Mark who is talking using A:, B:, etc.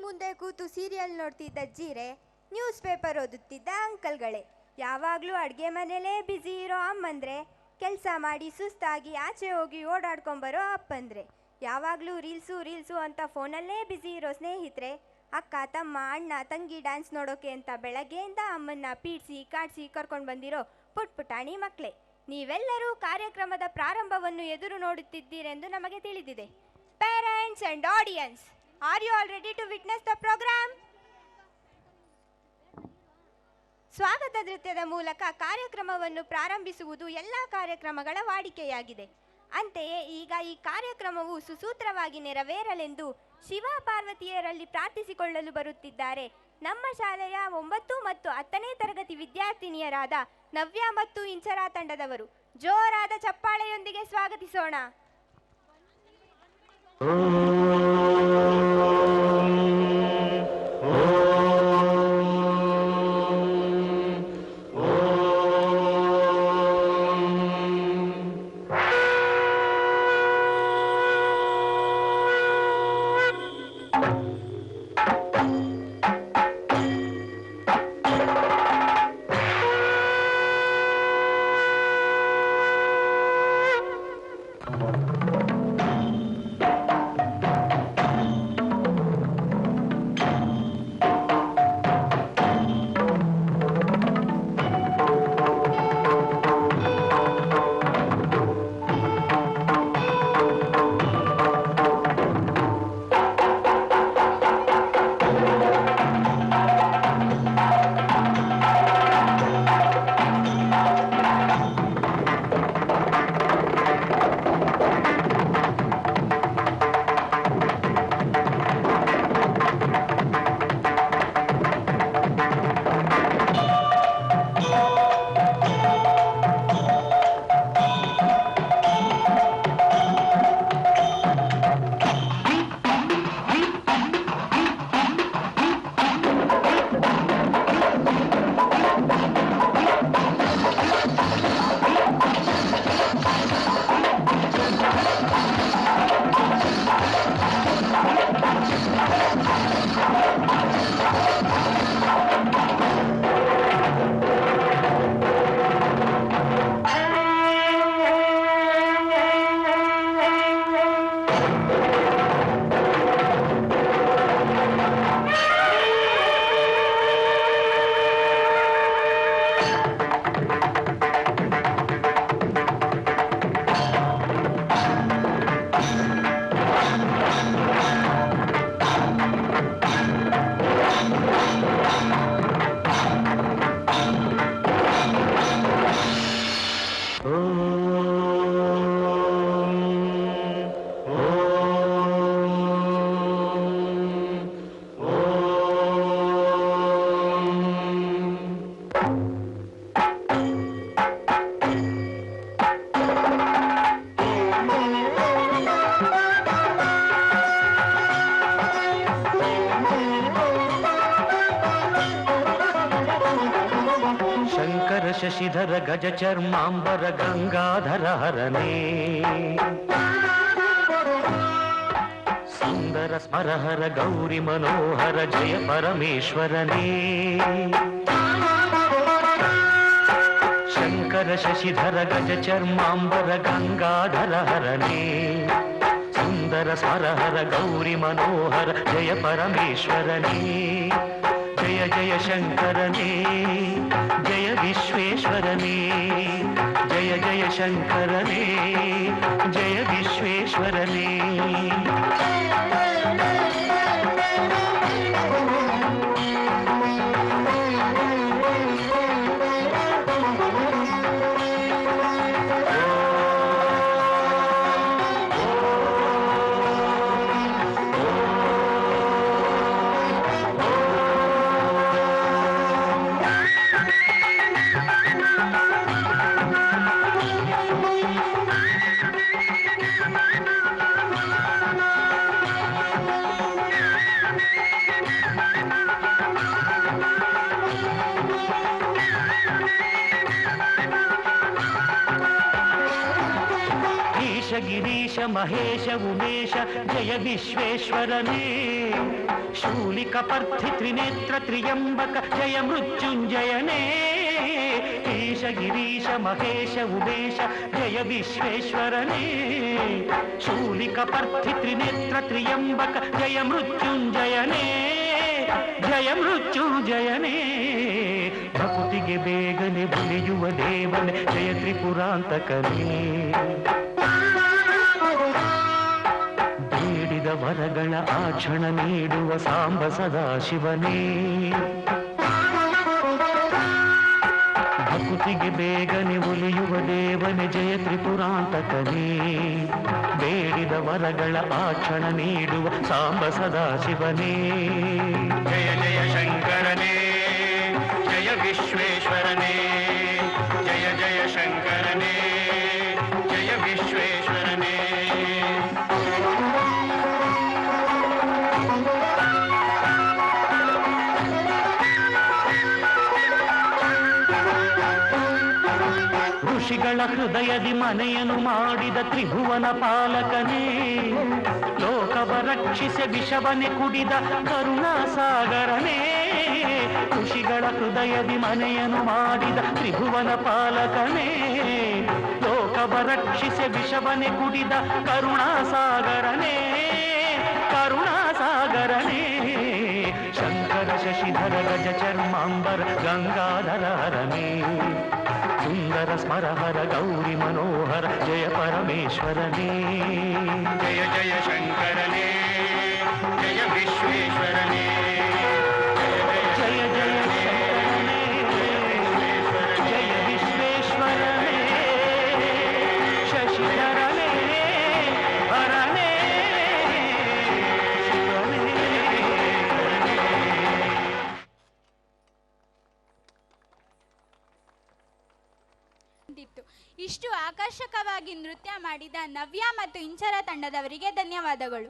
A: ಮುಂದೆ ಕೂತು serial ನೋಡ್ತಿದ್ದ ಅಜ್ಜಿರೇ, news paper ಓದುತ್ತಿದ್ದ ಅಂಕಲ್ಗಳೇ, ಯಾವಾಗಲೂ ಅಡುಗೆ ಮನೇಲೇ ಬ್ಯುಸಿ ಇರೋ ಅಮ್ಮಂದ್ರೆ, ಕೆಲಸ ಮಾಡಿ ಸುಸ್ತಾಗಿ ಆಚೆ ಹೋಗಿ ಓಡಾಡ್ಕೊಂಬರೋ ಅಪ್ಪಂದ್ರೆ, ಯಾವಾಗಲೂ ರೀಲ್ಸು ಅಂತ ಫೋನಲ್ಲೇ ಬ್ಯುಸಿ ಇರೋ ಸ್ನೇಹಿತರೆ, ಅಕ್ಕ ತಮ್ಮ ಅಣ್ಣ ತಂಗಿ ಡ್ಯಾನ್ಸ್ ನೋಡೋಕೆ ಅಂತ ಬೆಳಗ್ಗೆಯಿಂದ ಅಮ್ಮನ್ನ ಪೀಡಿಸಿ ಕಾಡಿಸಿ ಕರ್ಕೊಂಡು ಬಂದಿರೋ ಪುಟ್ಪುಟಾಣಿ ಮಕ್ಕಳೇ, ನೀವೆಲ್ಲರೂ ಕಾರ್ಯಕ್ರಮದ ಪ್ರಾರಂಭವನ್ನು ಎದುರು ನೋಡುತ್ತಿದ್ದೀರೆಂದು ನಮಗೆ ತಿಳಿದಿದೆ. Parents and audience, are you all ready to witness the program? ಸ್ವಾಗತ ನೃತ್ಯದ ಮೂಲಕ ಕಾರ್ಯಕ್ರಮವನ್ನು ಪ್ರಾರಂಭಿಸುವುದು ಎಲ್ಲ ಕಾರ್ಯಕ್ರಮಗಳ ವಾಡಿಕೆಯಾಗಿದೆ. ಅಂತೆಯೇ ಈಗ ಈ ಕಾರ್ಯಕ್ರಮವು ಸುಸೂತ್ರವಾಗಿ ನೆರವೇರಲೆಂದು ಶಿವ ಪಾರ್ವತಿಯರಲ್ಲಿ ಪ್ರಾರ್ಥಿಸಿಕೊಳ್ಳಲು ಬರುತ್ತಿದ್ದಾರೆ ನಮ್ಮ ಶಾಲೆಯ 9 ಮತ್ತು 10ನೇ ತರಗತಿ ವಿದ್ಯಾರ್ಥಿನಿಯರಾದ ನವ್ಯ ಮತ್ತು ಇಂಚರ ತಂಡದವರು. ಜೋರಾದ ಚಪ್ಪಾಳೆಯೊಂದಿಗೆ ಸ್ವಾಗತಿಸೋಣ.
B: ಶಶಿಧರ ಗಜ ಚರ್ಮಾಂಬರ ಗಂಗಾಧರ ಹರನೇ, ಸುಂದರ ಸ್ಮರಹರ ಗೌರಿ ಮನೋಹರ ಜಯ ಪರಮೇಶ್ವರನೇ. ಶಂಕರ ಶಶಿಧರ ಗಜ ಚರ್ಮಾಂಬರ ಗಂಗಾಧರ ಹರನೇ, ಸುಂದರ ಸ್ಮರಹರ ಗೌರಿ ಮನೋಹರ ಜಯ ಪರಮೇಶ್ವರನೇ. ಜಯ ಜಯ ಶಂಕರನೇ, ಜಯ ವಿಶ್ವೇಶ್ವರನೇ, ಜಯ ಜಯ ಶಂಕರನೇ, ಜಯ ವಿಶ್ವೇಶ್ವರನೇ. ಗಿರೀಶ ಮಹೇಶ ಉಮೇಶ ಜಯ ವಿಶ್ವೇಶ್ವರನೇ ಶೂಲಿಕ ಪರ್ಥಿ ತ್ರಿನೇತ್ರ ತ್ರಿಯಂಬಕ ಜಯ ಮೃತ್ಯುಂಜಯನೇ ಈಶ ಗಿರೀಶ ಮಹೇಶ ಉಮೇಶ ಜಯ ವಿಶ್ವೇಶ್ವರನೇ ಶೂಲಿಕ ಪರ್ಥಿ ತ್ರಿನೇತ್ರ ತ್ರಿಯಂಬಕ ಜಯ ಮೃತ್ಯುಂಜಯನೇ ಜಯ ಮೃತ್ಯುಂಜಯನೇ ಭಕುತಿಗೆ ಬೇಗನೆ ಬುಲಿಯುವ ದೇವನೇ ಜಯ ತ್ರಿಪುರಾಂತಕನೇ ಬೇಡಿದ ವರಗಳ ಆ ಕ್ಷಣ ನೀಡುವ ಸಾಂಬ ಸದಾಶಿವನೇ ಭಕುತಿಗೆ ಬೇಗನೆ ಒಲಿಯುವ ದೇವನೇ ಜಯ ತ್ರಿಪುರಾಂತಕನೇ ಬೇಡಿದ ವರಗಳ ಆ ಕ್ಷಣ ನೀಡುವ ಸಾಂಬ ಸದಾಶಿವನೇ ಜಯ ಜಯ ಶಂಕರನೇ ಜಯ ವಿಶ್ವೇಶ್ವರನೇ ಜಯ ಜಯ ಶಂಕರನೇ ಜಯ ವಿಶ್ವೇಶ್ವರನೇ ಋಷಿಗಳ ಹೃದಯದಿ ಮನೆಯನ್ನು ಮಾಡಿದ ತ್ರಿಭುವನ ಪಾಲಕನೇ ಲೋಕವ ರಕ್ಷಿಸಿ ವಿಷವನೆ ಕುಡಿದ ಕರುಣಾಸಾಗರನೇ ಋಷಿಗಳ ಹೃದಯದಿ ಮನೆಯನ್ನು ಮಾಡಿದ ತ್ರಿಭುವನ ಪಾಲಕನೇ ಲೋಕವ ರಕ್ಷಿಸಿ ವಿಷವನೆ ಕುಡಿದ ಕರುಣಾಸಾಗರನೇ ಕರುಣಾಸಾಗರನೇ ಶಂಕರ ಶಶಿಧರ ಗಜ ಚರ್ಮಾಂಬರ ಗಂಗಾಧರ ಹರನೇ ಸುಂದರ ಸ್ಮರಹರ ಗೌರಿ ಮನೋಹರ ಜಯ ಪರಮೇಶ್ವರನೇ ಜಯ ಜಯ ಶಂಕರನೇ ಜಯ ವಿಶ್ವೇಶ್ವರನೇ ಜಯ ಜಯ ಶಂಕರನೇ ಜಯ ವಿಶ್ವೇಶ್ವರನೇ ಶಶಿಧರನೇ ಹರನೇ ಶಿವನೇ
C: ಇಷ್ಟು ಆಕರ್ಷಕವಾಗಿ ನೃತ್ಯ ಮಾಡಿದ ನವ್ಯ ಮತ್ತು ಇಂಚರ ತಂಡದವರಿಗೆ ಧನ್ಯವಾದಗಳು.